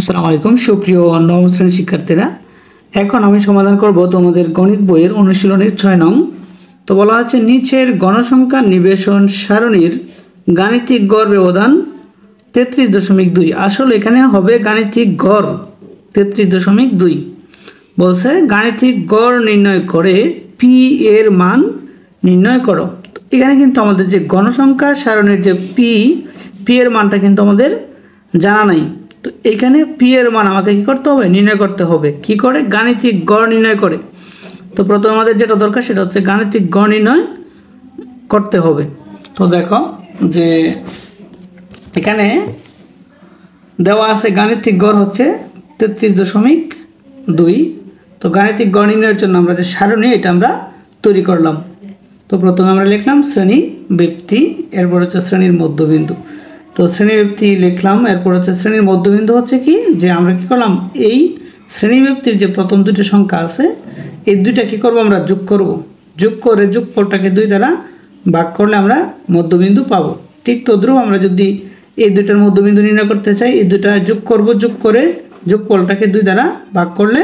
আসসালামু আলাইকুম সুপ্রিয় নবম শ্রেণীর শিক্ষার্থীরা। এখন আমি সমাধান করব তোমাদের গণিত বইয়ের অনুশীলনের 6 নং। তো বলা আছে নিচের গণসংখ্যা নিবেশন সারণীর গাণিতিক গড় ব্যবধান 33.2। আসলে এখানে হবে গাণিতিক গড় 33.2। বলছে গাণিতিক গড় নির্ণয় করে পি এর মান নির্ণয় করো। এখানে কিন্তু আমাদের যে গণসংখ্যা সারণীর যে পি এর মানটা কিন্তু আমাদের জানা নাই। তো এখানে পি এর মান আমাকে কি করতে হবে, নির্ণয় করতে হবে। কি করে? গাণিতিক গড় নির্ণয় করে। তো প্রথমে আমাদের যেটা দরকার সেটা হচ্ছে গাণিতিক গড় নির্ণয় করতে হবে। তো দেখো যে এখানে দেওয়া আছে গাণিতিক গড় হচ্ছে 33.2। তো গাণিতিক গড় নির্ণয়ের জন্য আমরা যে সারণী এটা আমরা তৈরি করলাম। তো প্রথমে আমরা লিখলাম শ্রেণী ব্যক্তি, এরপর হচ্ছে শ্রেণীর মধ্যবিন্দু। তো শ্রেণীব্যক্তি লিখলাম, এরপর হচ্ছে শ্রেণীর মধ্যবিন্দু হচ্ছে কি যে আমরা কি করলাম, এই শ্রেণীব্যক্তির যে প্রথম দুটি সংখ্যা আছে এই দুইটা কি করব, আমরা যোগ করব। যোগ করে যোগফলটাকে 2 দ্বারা ভাগ করলে আমরা মধ্যবিন্দু পাবো। ঠিক তদ্রুপ আমরা যদি এই দুইটার মধ্যবিন্দু নির্ণয় করতে চাই, এই দুইটা যোগ করব, যোগ করে যোগফলটাকে 2 দ্বারা ভাগ করলে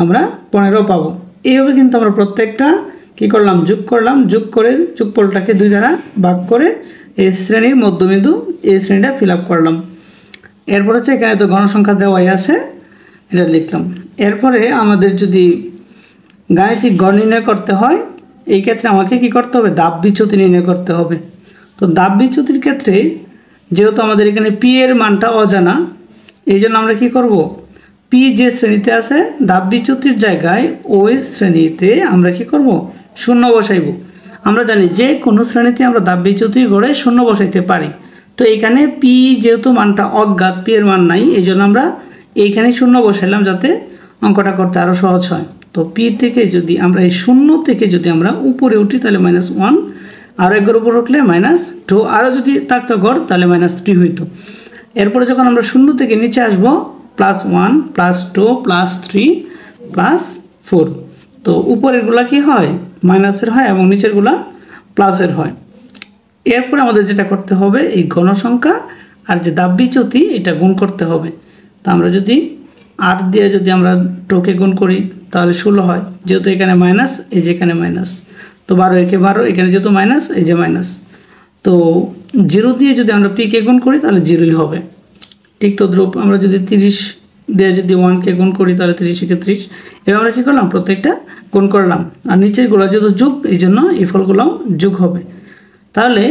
আমরা 15 পাবো। এইভাবে কিন্তু আমরা প্রত্যেকটা কি করলাম, যোগ করলাম, যোগ করে যোগফলটাকে 2 দ্বারা ভাগ করে এই শ্রেণীর মধ্যবিন্দু এই শ্রেণীটা ফিল আপ করলাম। এরপর হচ্ছে এখানে তো গণসংখ্যা দেওয়াই আছে, এটা লিখলাম। এরপরে আমাদের যদি গাণিতিক গড় নির্ণয় করতে হয়, এই ক্ষেত্রে আমাকে কি করতে হবে, ধাপ বিচ্যুতি নির্ণয় করতে হবে। তো ধাপ বিচ্যুতির ক্ষেত্রে যেহেতু আমাদের এখানে পি এর মানটা অজানা, এই জন্য আমরা কি করব, পি যে শ্রেণীতে আছে ধাপ বিচ্যুতির জায়গায় ওই শ্রেণীতে আমরা কি করব, 0 বসাইব। আমরা জানি যে কোনো শ্রেণীতে আমরা ধাপ বিচ্যুতির গড়ে 0 বসাইতে পারি। তো এখানে পি যেহেতু মানটা অজ্ঞাত, পি এর মান নাই, এই জন্য আমরা এইখানে 0 বসাইলাম যাতে অঙ্কটা করতে আরও সহজ হয়। তো পি থেকে যদি আমরা এই 0 থেকে যদি আমরা উপরে উঠি তাহলে -1, আরও একবার উপরে উঠলে -2, আরও যদি থাকতো গড় তাহলে -3 হইতো। এরপরে যখন আমরা 0 থেকে নিচে আসবো +1 +2 +3 +4। তো উপরেরগুলা কি হয়, মাইনাসের হয় এবং নিচেরগুলা প্লাসের হয়। এরপরে আমাদের যেটা করতে হবে, এই ঘনসংখ্যা আর যে ধাপ বিচ্যুতি এটা গুণ করতে হবে। তো আমরা যদি 8 দিয়ে যদি আমরা 2 কে গুণ করি তাহলে 16 হয়, যেহেতু এখানে মাইনাস, এই যে এখানে মাইনাস। তো 12 একে 12, এখানে যেহেতু মাইনাস, এই যে মাইনাস। তো 0 দিয়ে যদি আমরা পি কে গুণ করি তাহলে 0ই হবে। ঠিক তদ্রুপ আমরা যদি 30 দিয়ে যদি 1 কে গুণ করি তাহলে 30 একে 30। এবার আমরা কী করলাম, প্রত্যেকটা গুণ করলাম। আর নিচেরগুলো যেহেতু যোগ, এই জন্য এই ফলগুলোও যোগ হবে। তাহলে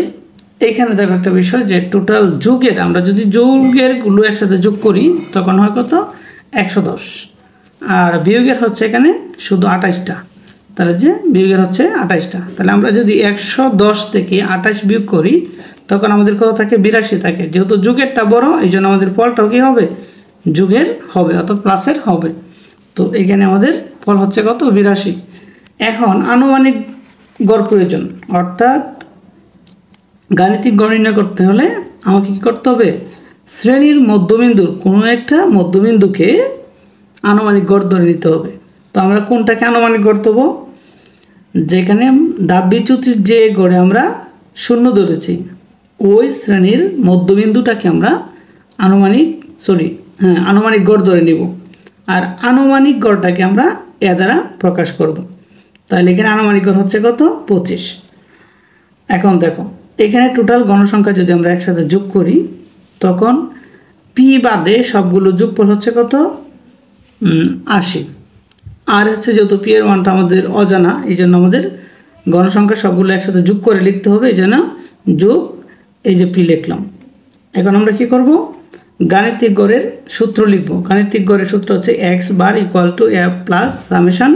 এখানে দেখো একটা বিষয় যে টোটাল যোগের, আমরা যদি যোগেরগুলো একসাথে যোগ করি তখন হয় কত, 110। আর বিয়োগের হচ্ছে এখানে শুধু 28টা। তাহলে যে বিয়োগের হচ্ছে 28টা। তাহলে আমরা যদি 110 থেকে 28 বিয়োগ করি তখন আমাদের কত থাকে, 82 থাকে। যেহেতু যোগেরটা বড় এই জন্য আমাদের ফলটাও কী হবে, যোগের হবে, অর্থাৎ প্লাসের হবে। তো এখানে আমাদের ফল হচ্ছে কত, 82। এখন আনুমানিক গড় প্রয়োজন, অর্থাৎ গাণিতিক গড় নির্ণয় করতে হলে আমাকে কী করতে হবে, শ্রেণীর মধ্যবিন্দুর কোনো একটা মধ্যবিন্দুকে আনুমানিক গড় ধরে নিতে হবে। তো আমরা কোনটাকে আনুমানিক গড় দেবো, যেখানে ধাপ বিচ্যুতির যে গড়ে আমরা 0 ধরেছি ওই শ্রেণীর মধ্যবিন্দুটাকে আমরা আনুমানিক গড় ধরে নিব। আর আনুমানিক গড়টাকে আমরা এ দ্বারা প্রকাশ করব। তাহলে এখানে আনুমানিক গড় হচ্ছে কত, 25। এখন দেখো এখানে টোটাল গণসংখ্যা যদি আমরা একসাথে যোগ করি তখন পি বাদে সবগুলো যোগফল হচ্ছে কত, 80। আর হচ্ছে যেহেতু পি এর মানটা আমাদের অজানা, এই জন্য আমাদের গণসংখ্যা সবগুলো একসাথে যোগ করে লিখতে হবে। এই জন্য যোগ, এই যে পি লিখলাম। এখন আমরা কি করব, গাণিতিক গড়ের সূত্র লিখব। গাণিতিক গড়ের সূত্র হচ্ছে x bar equal to f plus summation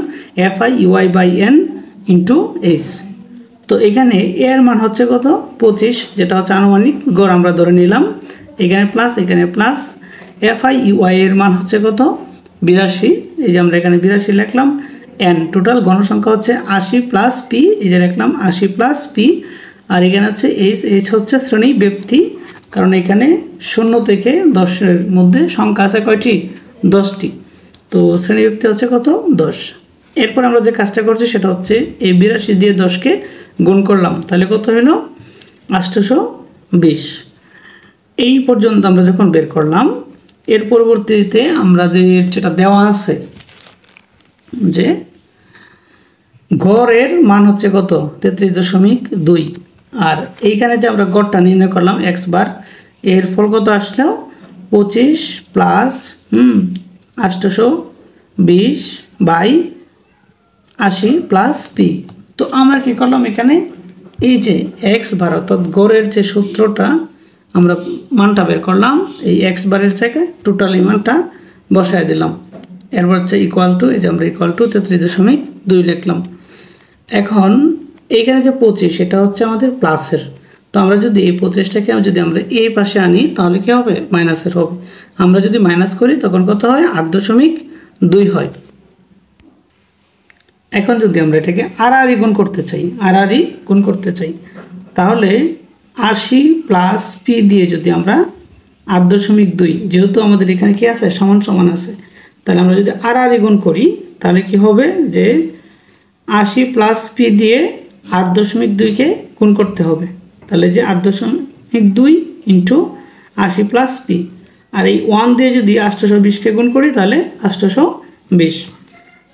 fi/n into h। তো এখানে এর মান হচ্ছে কত, 25, যেটা হচ্ছে আনুমানিক গড় আমরা ধরে নিলাম। এখানে প্লাস, এখানে প্লাস। fi এর মান হচ্ছে কত, 82, এই যে আমরা এখানে 82 লিখলাম। n টোটাল গণসংখ্যা হচ্ছে 80 প্লাস পি, এই যে লিখলাম 80 প্লাস পি। আর এখানে হচ্ছে h হচ্ছে শ্রেণী ব্যক্তি, কারণ এখানে 0 থেকে 10-এর মধ্যে সংখ্যা আছে কয়টি, 10টি। তো শ্রেণী ব্যক্তি হচ্ছে কত, 10। এরপর আমরা যে কাজটা করছি সেটা হচ্ছে এই 82 দিয়ে 10কে গুণ করলাম, তাহলে কত হলো, 820। এই পর্যন্ত আমরা যখন বের করলাম এর পরবর্তীতে আমাদের যেটা দেওয়া আছে যে গড়ের মান হচ্ছে কত 33.2 আর এইখানে যে আমরা গড়টা নির্ণয় করলাম এক্স বার এর ফল কত আসলেও 25 প্লাস 820/80 প্লাস পি। তো আমরা কি করলাম এখানে এই যে এক্স বার অর্থাৎ গড়ের যে সূত্রটা আমরা মানটা বের করলাম এই এক্স বারের জায়গায় টোটাল এই মানটা বসায় দিলাম। এরপর হচ্ছে ইকুয়াল টু এই যে আমরা ইকুয়াল টু 33.2 লিখলাম। এখন এইখানে যে 25 এটা হচ্ছে আমাদের প্লাসের, তো আমরা যদি এই 25টাকে যদি আমরা এই পাশে আনি তাহলে কি হবে মাইনাসের হবে। আমরা যদি মাইনাস করি তখন কত হয় 8.2 হয়। এখন যদি আমরা এটাকে আড়াআড়ি গুণ করতে চাই তাহলে 80 প্লাস পি দিয়ে যদি আমরা 8.2 যেহেতু আমাদের এখানে কি আছে সমান সমান আছে, তাহলে আমরা যদি আড়াআড়ি গুণ করি তাহলে কি হবে যে 80 প্লাস পি দিয়ে 8.2কে গুণ করতে হবে, তাহলে যে 8.2 ইন্টু 80 প্লাস পি, আর এই 1 দিয়ে যদি 820কে গুণ করি তাহলে 820।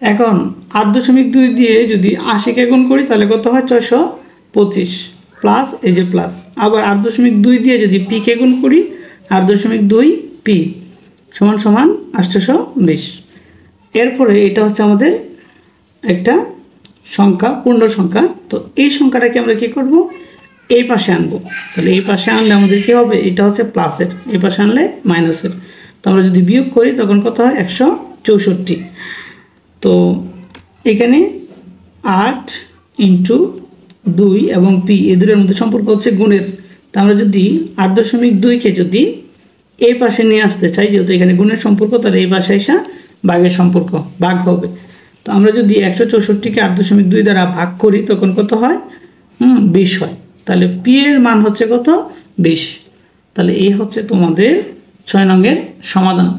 এখন 8.2 দিয়ে যদি 80কে গুণ করি তাহলে কত হয় 625 প্লাস এই যে প্লাস, আবার 8.2 দিয়ে যদি পিকে গুণ করি 8.2 পি সমান সমান 820। এরপরে এটা হচ্ছে আমাদের একটা সংখ্যা পূর্ণ সংখ্যা, তো এই সংখ্যাটাকে আমরা কি করব এই পাশে আনবো, তাহলে এই পাশে আনলে আমাদের কি হবে এটা হচ্ছে প্লাসের, এই পাশে আনলে মাইনাসের, তো আমরা যদি বিয়োগ করি তখন কত হয় 164। তো এখানে 8 ইন্টু 2 এবং পি এই দুটোর মধ্যে সম্পর্ক হচ্ছে গুণের, তো আমরা যদি 8.2কে যদি এই পাশে নিয়ে আসতে চাই যেহেতু এখানে গুণের সম্পর্ক তাহলে এই পাশে এসে ভাগের সম্পর্ক ভাগ হবে। তো আমরা যদি 164কে 8.2 দ্বারা ভাগ করি তখন কত হয় 20 হয়, তাহলে পি এর মান হচ্ছে কত 20। তাহলে এই হচ্ছে তোমাদের 6 নংয়ের সমাধান।